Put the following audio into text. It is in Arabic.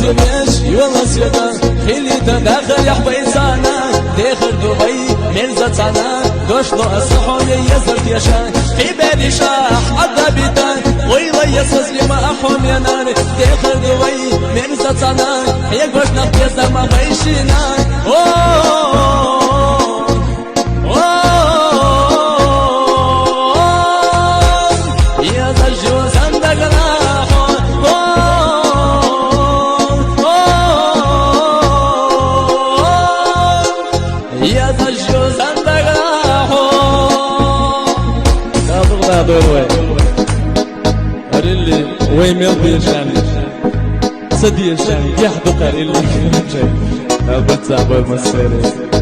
جميش يولا سيدا خلي تداخل يحبيزانا داخل دبي مرزة سانا قشطو الصحون يزرت يشان عبادي شاح عدبتا ويلا يسوس لما أحوم ينار داخل دبي مرزة سانا هي قشنا بيزا ما بيشينا يا زجو زندق يا زجو زندق لا ضغط اللي وين يلبي الشان سدي الشان يحدق اللي البتاع بالمسيرة